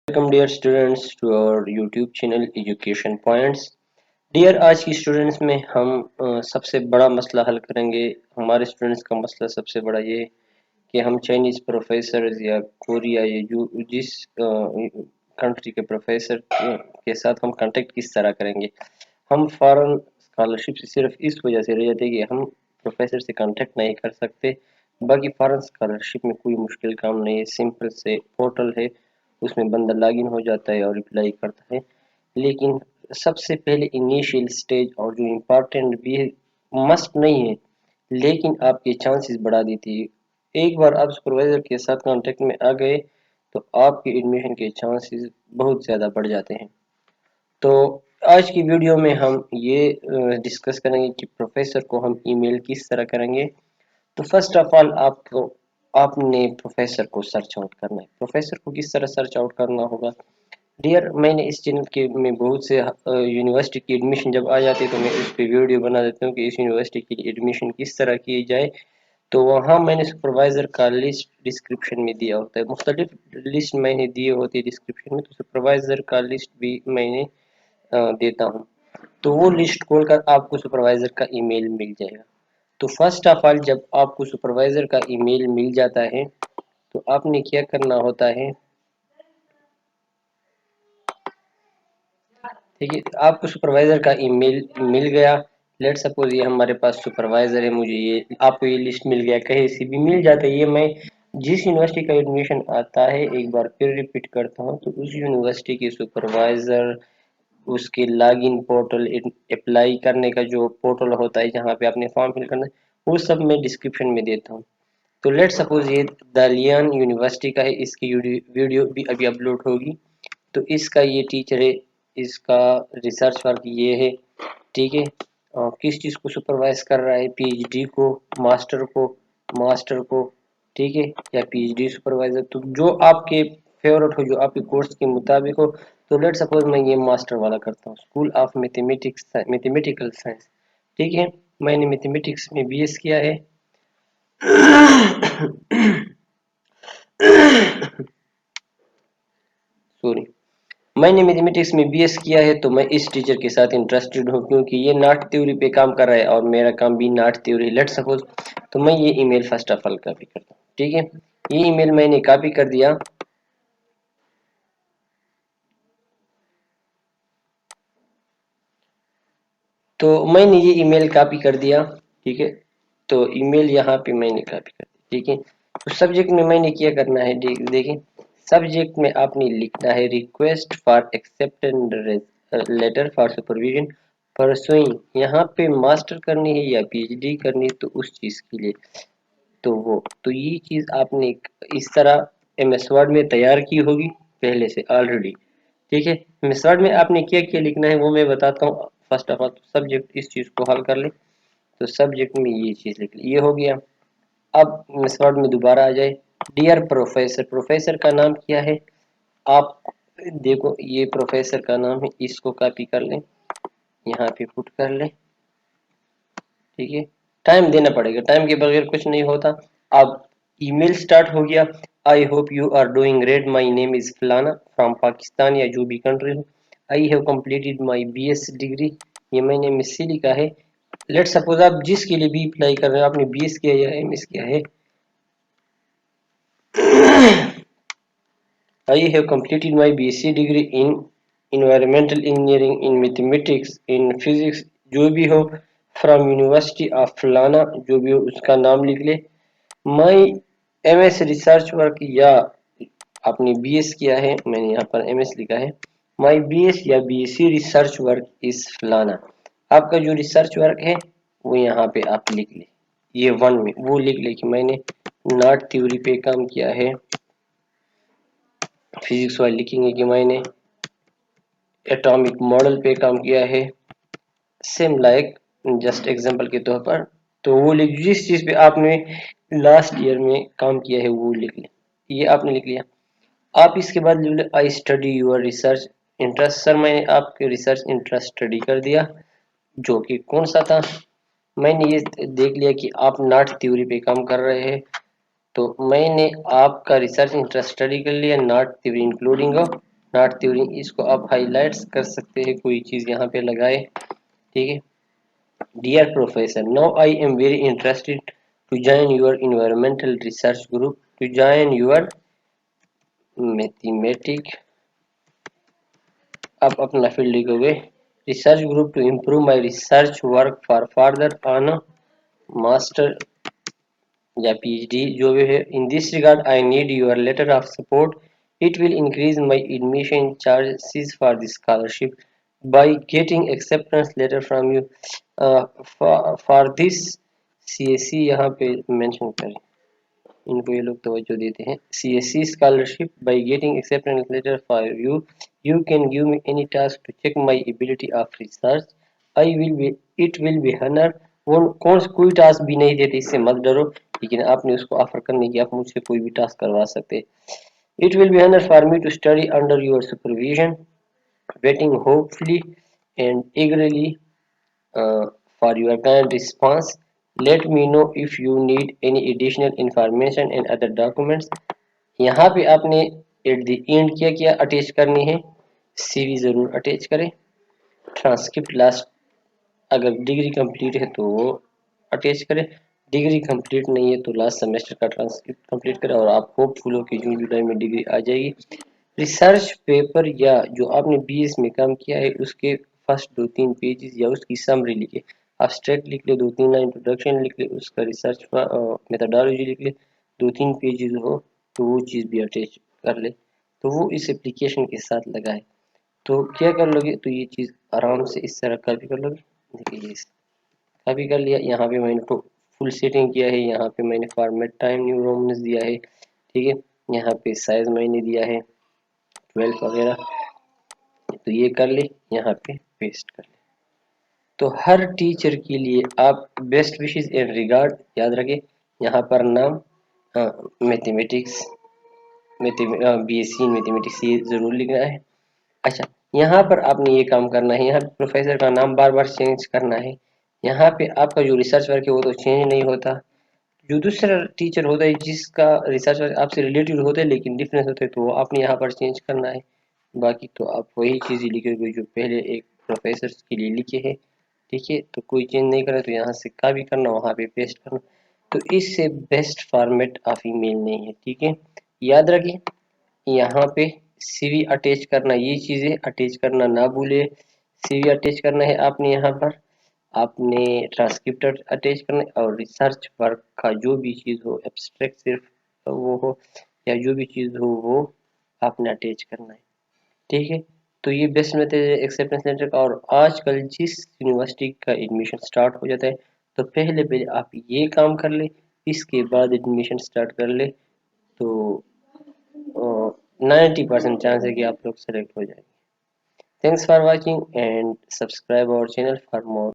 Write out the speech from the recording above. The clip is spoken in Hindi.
Welcome dear students to our YouTube channel education points. Dear, आज की स्टूडेंट्स में हम सबसे बड़ा मसला हल करेंगे। हमारे स्टूडेंट्स का मसला सबसे बड़ा ये कि हम चाइनीज़ प्रोफेसर या कोरिया या जिस कंट्री के प्रोफेसर के साथ हम कांटेक्ट किस तरह करेंगे। हम फॉरेन स्कॉलरशिप से सिर्फ इस वजह से रह जाते हैं कि हम प्रोफेसर से कांटेक्ट नहीं कर सकते। बाकी फॉरेन स्कॉलरशिप में कोई मुश्किल काम नहीं है, सिंपल से पोर्टल है, उसमें बंदा लॉगिन हो जाता है और अप्लाई करता है। लेकिन सबसे पहले इनिशियल स्टेज और जो इम्पोर्टेंट भी है, मस्ट नहीं है लेकिन आपके चांसेस बढ़ा देती है। एक बार आप सुपरवाइजर के साथ कांटेक्ट में आ गए तो आपके एडमिशन के चांसेस बहुत ज़्यादा बढ़ जाते हैं। तो आज की वीडियो में हम ये डिस्कस करेंगे कि प्रोफेसर को हम ईमेल किस तरह करेंगे। तो फर्स्ट ऑफ ऑल आपको आपने प्रोफेसर को सर्च आउट करना है। प्रोफेसर को किस तरह सर्च आउट करना होगा? डियर, मैंने इस चैनल के में बहुत से यूनिवर्सिटी की एडमिशन जब आ जाती है तो मैं उस पर वीडियो बना देता हूँ कि इस यूनिवर्सिटी की एडमिशन किस तरह की जाए। तो वहाँ मैंने सुपरवाइज़र का लिस्ट डिस्क्रिप्शन में दिया होता है, मुख्तलिफ लिस्ट मैंने दिए होते हैं डिस्क्रिप्शन में, तो सुपरवाइज़र का लिस्ट भी मैंने देता हूँ। तो वो लिस्ट खोलकर आपको सुपरवाइज़र का ईमेल मिल जाएगा। तो फर्स्ट ऑफ ऑल जब आपको सुपरवाइज़र का ईमेल मिल जाता है तो आपने क्या करना होता है, ठीक है। आपको सुपरवाइज़र का ईमेल मिल गया। लेट सपोज ये हमारे पास सुपरवाइज़र है, मुझे ये आपको ये लिस्ट मिल गया, कहीं से भी मिल जाता है। ये मैं जिस यूनिवर्सिटी का एडमिशन आता है, एक बार फिर रिपीट करता हूँ, तो उस यूनिवर्सिटी के सुपरवाइज़र, उसके लॉगिन पोर्टल, अप्लाई करने का जो पोर्टल होता है जहाँ पे आपने फॉर्म फिल करना है, वो सब मैं डिस्क्रिप्शन में देता हूँ। तो लेट सपोज ये दालियान यूनिवर्सिटी का है, इसकी वीडियो भी अभी अपलोड होगी। तो इसका ये टीचर है, इसका रिसर्च वर्क ये है, ठीक है। किस चीज़ को सुपरवाइज कर रहा है? पीएचडी को, मास्टर को, ठीक है, या पीएचडी सुपरवाइजर। तो जो आपके फेवरेट हो, जो आपके कोर्स के मुताबिक हो। तो लेट सपोज मैं ये मास्टर वाला करता हूँ, school of mathematics, mathematical science, ठीक है। मैंने मैथमेटिक्स में बीएस किया है। सॉरी, मैंने मैथमेटिक्स में बीएस किया है, तो मैं इस टीचर के साथ इंटरेस्टेड हूँ क्योंकि ये नाट थ्योरी पे काम कर रहा है और मेरा काम भी नाट थ्योरी। लेट सपोज, तो मैं ये email first of all copy करता हूँ, ठीक है। ये ईमेल मैंने कॉपी कर दिया। तो मैंने ये ईमेल कॉपी कर दिया, ठीक है। तो ईमेल यहाँ पे मैंने कॉपी कर दी, ठीक है। तो सब्जेक्ट में मैंने क्या करना है, देखिए, सब्जेक्ट में आपने लिखना है request for acceptance letter for supervision pursuing. यहाँ पे मास्टर करनी है या पीएचडी करनी है, तो उस चीज के लिए तो ये चीज आपने इस तरह एमएस वर्ड में तैयार की होगी पहले से ऑलरेडी, ठीक है। एमएस वर्ड में आपने क्या क्या लिखना है वो मैं बताता हूँ। फर्स्ट ऑफ ऑल सब्जेक्ट, इस चीज को हल कर ले। तो सब्जेक्ट में ये चीज लिख ली, ये हो गया। अब एमएस वर्ड में दोबारा आ जाए। डियर प्रोफेसर, प्रोफेसर का नाम क्या है? आप देखो, ये प्रोफेसर का नाम है, इसको कॉपी कर लें, यहाँ पे पुट कर लें, ठीक है। टाइम देना पड़ेगा, टाइम के बगैर कुछ नहीं होता। अब ईमेल स्टार्ट हो गया। I hope you are doing great, my name is फलाना फ्रॉम पाकिस्तान या जो भी कंट्री हो। I have completed my BS degree, ये मैंने मिस से लिखा है। लेट सपोज आप जिसके लिए भी अप्लाई कर रहे हो, आपने बीएस किया या एमएस किया है। I have completed my BSc degree in environmental engineering, in mathematics, in physics, जो भी हो, from University of फलाना, जो भी हो उसका नाम लिख ले। My MS रिसर्च वर्क, या आपने बीएस किया है, मैंने यहाँ पर एमएस लिखा है। My BS या बीएससी रिसर्च वर्क इस फलाना। आपका जो रिसर्च वर्क है वो यहाँ पे आप लिख ले, ये वन में वो लिख ले कि मैंने नॉट थ्योरी पे काम किया है। फिजिक्स वाले लिखेंगे कि मैंने एटॉमिक मॉडल पे काम किया है, सेम लाइक, जस्ट एग्जांपल के तौर पर। तो वो लिख, जिस चीज पे आपने लास्ट ईयर में काम किया है वो लिख लें, ये आपने लिख लिया। आप इसके बाद लिख ले I study your research interest. Sir, मैंने आपके रिसर्च इंटरेस्ट स्टडी कर दिया, जो कि कौन सा था। मैंने ये देख लिया कि आप नॉट थ्योरी पे काम कर रहे हैं, तो मैंने आपका रिसर्च इंटरेस्ट स्टडी कर लिया, not theory including not theory, इसको आप हाईलाइट्स कर सकते हैं, कोई चीज यहाँ पे लगाए। ठीक है। Dear professor, now I am very interested to join your environmental research group, to join your mathematic, आप अपना फील्ड लिखोगे, research group to improve my research work for further on master या पीएचडी, जो भी है। In this regard I need your letter of support, it will increase my admission charges for this scholarship by getting acceptance letter from you for this CSC, यहाँ पे मेंशन करें, इनको ये लोग तवज्जो देते हैं। CSC scholarship by getting acceptance letter for you, you can give me any task to check my ability of research, I will be, it will be honour. वो कौन कोई टास्क भी नहीं देते, इससे मत डरो, लेकिन आपने उसको ऑफर करने की, आप मुझसे कोई भी टास्क करवा सकते। It will be honour for me to study under your supervision, waiting hopefully and eagerly for your kind response. Let me know if you need any additional information and other documents. यहाँ पे आपने एट द एंड क्या किया, अटैच करनी है, सीवी जरूर अटैच करें। ट्रांसक्रिप्ट लास्ट, अगर डिग्री कंप्लीट है तो वो अटैच करें, डिग्री कंप्लीट नहीं है तो लास्ट सेमेस्टर का ट्रांसक्रिप्ट कंप्लीट करें, और आप होपफुल हो कि जून जुलाई में डिग्री आ जाएगी। रिसर्च पेपर या जो आपने बीएस में काम किया है उसके फर्स्ट 2-3 पेजेस या उसकी समरी लिखे, एब्स्ट्रैक्ट लिख ले, 2-3 लाइन इंट्रोडक्शन लिख ले, उसका रिसर्च मेथोडोलॉजी लिख ले, 2-3 पेजेस हो तो वो चीज़ भी अटैच कर ले, तो वो इस एप्लीकेशन के साथ लगाए। तो क्या कर लोगे, तो ये चीज़ आराम से इस तरह कॉपी कर लोगे। देखिए ये कॉपी कर लिया, यहाँ पे मैंने तो फुल सेटिंग किया है, यहाँ पे मैंने फॉर्मेट टाइम न्यू रोमन्स दिया है। ठीक है। यहाँ पे साइज मैंने दिया है 12 वगैरह, तो ये कर ले, यहाँ पे पेस्ट कर ले। तो हर टीचर के लिए आप बेस्ट विशेस एंड रिगार्ड याद रखें, यहाँ पर नाम, मैथमेटिक्स, बीएससी मैथमेटिक्स ये जरूर लिखना है। अच्छा, यहाँ पर आपने ये काम करना है, यहाँ पे प्रोफेसर का नाम बार बार चेंज करना है। यहाँ पे आपका जो रिसर्च वर्क है वो तो चेंज नहीं होता, जो दूसरा टीचर होता है जिसका रिसर्च वर्क आपसे रिलेटेड होता है लेकिन डिफरेंस होता है, तो वो आपने यहाँ पर चेंज करना है। बाकी तो आप वही चीज़ लिखोगे जो पहले एक प्रोफेसर के लिए लिखे हैं। ठीक है, तो कोई चेंज नहीं करा, तो यहाँ से कॉपी करना, वहाँ पे पेस्ट करना, तो इससे बेस्ट फॉर्मेट ऑफ ईमेल नहीं है। ठीक है, याद रखिए, यहाँ पे सीवी अटैच करना, ये चीज़ें अटैच करना ना भूले। सीवी अटैच करना है आपने, यहाँ पर आपने ट्रांसक्रिप्ट अटैच करना है, और रिसर्च वर्क का जो भी चीज़ हो, एब्स्ट्रैक्ट सिर्फ वो हो या जो भी चीज़ हो वो आपने अटैच करना है। ठीक है, तो ये बेस्ट मेथड है एक्सेप्टेंस लेटर का। और आजकल जिस यूनिवर्सिटी का एडमिशन स्टार्ट हो जाता है, तो पहले पहले आप ये काम कर ले, इसके बाद एडमिशन स्टार्ट कर ले, तो 90% चांस है कि आप लोग सेलेक्ट हो जाएंगे। Thanks for watching and subscribe our channel for more.